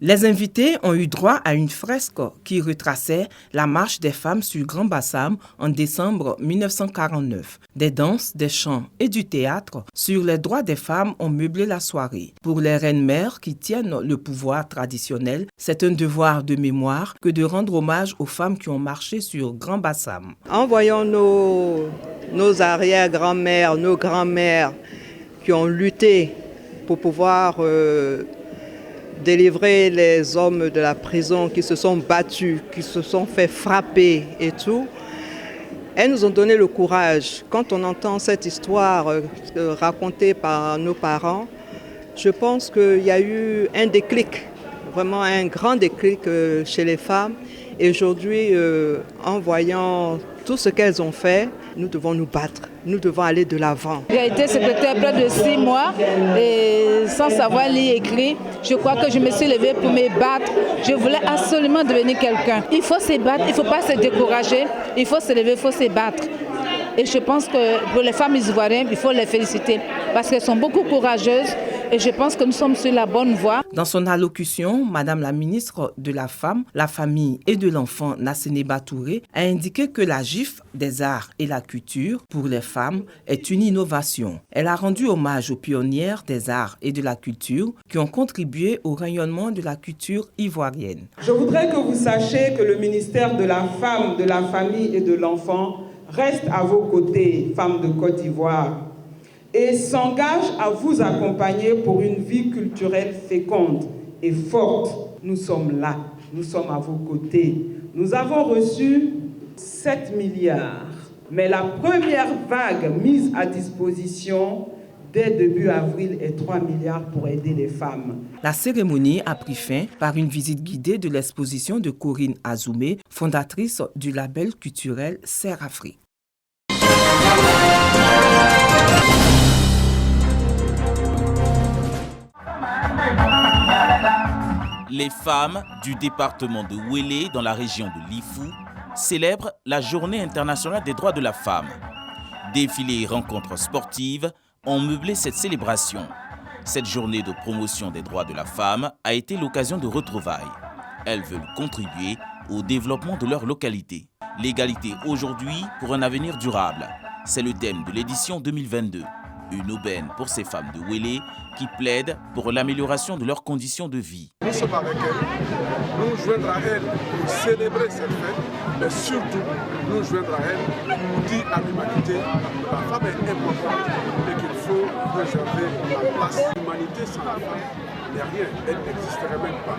Les invités ont eu droit à une fresque qui retraçait la marche des femmes sur Grand Bassam en décembre 1949. Des danses, des chants et du théâtre sur les droits des femmes ont meublé la soirée. Pour les reines-mères qui tiennent le pouvoir traditionnel, c'est un devoir de mémoire que de rendre hommage aux femmes qui ont marché sur Grand Bassam. En voyant nos arrière-grand-mères, nos grands-mères qui ont lutté pour pouvoir délivrer les hommes de la prison, qui se sont battus, qui se sont fait frapper et tout, elles nous ont donné le courage. Quand on entend cette histoire racontée par nos parents, je pense qu'il y a eu un déclic, vraiment un grand déclic chez les femmes. Et aujourd'hui, en voyant tout ce qu'elles ont fait, nous devons nous battre, nous devons aller de l'avant. J'ai été secrétaire près de 6 mois et sans savoir lire et écrire, je crois que je me suis levée pour me battre. Je voulais absolument devenir quelqu'un. Il faut se battre, il ne faut pas se décourager, il faut se lever, il faut se battre. Et je pense que pour les femmes ivoiriennes, il faut les féliciter parce qu'elles sont beaucoup courageuses et je pense que nous sommes sur la bonne voie. Dans son allocution, Madame la ministre de la Femme, la Famille et de l'Enfant, Nassénéba Touré, a indiqué que la GIF des arts et la culture pour les femmes est une innovation. Elle a rendu hommage aux pionnières des arts et de la culture qui ont contribué au rayonnement de la culture ivoirienne. Je voudrais que vous sachiez que le ministère de la Femme, de la Famille et de l'Enfant reste à vos côtés, femmes de Côte d'Ivoire, et s'engage à vous accompagner pour une vie culturelle féconde et forte. Nous sommes là, nous sommes à vos côtés. Nous avons reçu 7 milliards, mais la première vague mise à disposition dès début avril est 3 milliards pour aider les femmes. La cérémonie a pris fin par une visite guidée de l'exposition de Corinne Azoumé, fondatrice du label culturel Serre Afrique. Les femmes du département de Ouélé, dans la région de Lifou, célèbrent la Journée internationale des droits de la femme. Défilés et rencontres sportives ont meublé cette célébration. Cette journée de promotion des droits de la femme a été l'occasion de retrouvailles. Elles veulent contribuer au développement de leur localité. L'égalité aujourd'hui pour un avenir durable. C'est le thème de l'édition 2022. Une aubaine pour ces femmes de Ouélé qui plaident pour l'amélioration de leurs conditions de vie. Nous sommes avec elles, nous joindre à elles pour célébrer cette fête, mais surtout nous joindre à elles pour dire à l'humanité que la femme est importante et qu'il faut préserver la place. L'humanité sans la femme n'est rien, elle n'existerait même pas.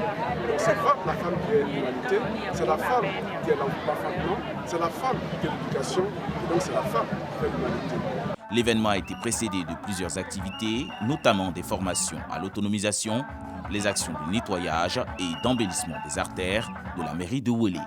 Donc c'est la femme qui est l'humanité, c'est la femme qui est l'enfantement, c'est la femme qui est l'éducation, et donc c'est la femme qui est l'humanité. L'événement a été précédé de plusieurs activités, notamment des formations à l'autonomisation, les actions de nettoyage et d'embellissement des artères de la mairie de Ouélé.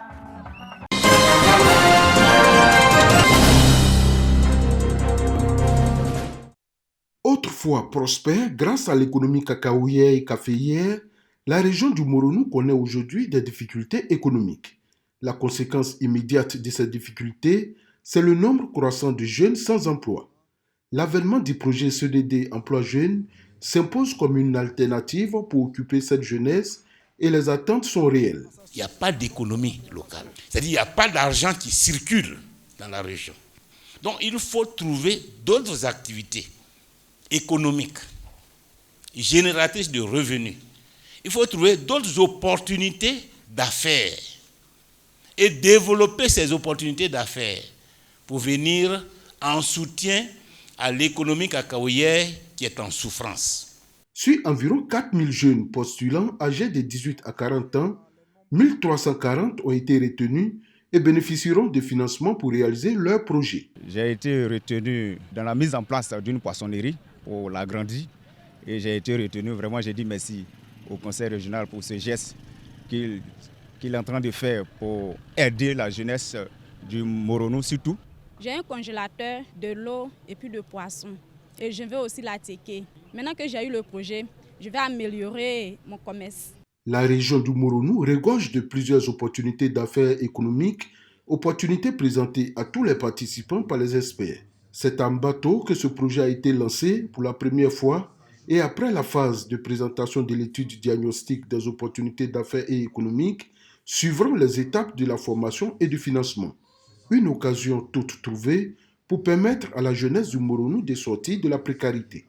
Autrefois prospère, grâce à l'économie cacaoyère et caféière, la région du Moronou connaît aujourd'hui des difficultés économiques. La conséquence immédiate de ces difficultés, c'est le nombre croissant de jeunes sans emploi. L'avènement du projet CDD Emploi Jeunes s'impose comme une alternative pour occuper cette jeunesse et les attentes sont réelles. Il n'y a pas d'économie locale. C'est-à-dire qu'il n'y a pas d'argent qui circule dans la région. Donc il faut trouver d'autres activités économiques, génératrices de revenus. Il faut trouver d'autres opportunités d'affaires et développer ces opportunités d'affaires pour venir en soutien à l'économie cacaoyère qui est en souffrance. Sur environ 4000 jeunes postulants âgés de 18 à 40 ans, 1340 ont été retenus et bénéficieront de financements pour réaliser leur projet. J'ai été retenu dans la mise en place d'une poissonnerie pour l'agrandir et j'ai été retenu, vraiment j'ai dit merci au conseil régional pour ce geste qu'il est en train de faire pour aider la jeunesse du Moronou surtout. J'ai un congélateur, de l'eau et puis de poissons. Et je veux aussi l'attaquer. Maintenant que j'ai eu le projet, je vais améliorer mon commerce. La région du Moronou regorge de plusieurs opportunités d'affaires économiques, opportunités présentées à tous les participants par les experts. C'est en bateau que ce projet a été lancé pour la première fois Et après la phase de présentation de l'étude diagnostique des opportunités d'affaires et économiques, suivront les étapes de la formation et du financement. Une occasion toute trouvée pour permettre à la jeunesse du Moronou de sortir de la précarité.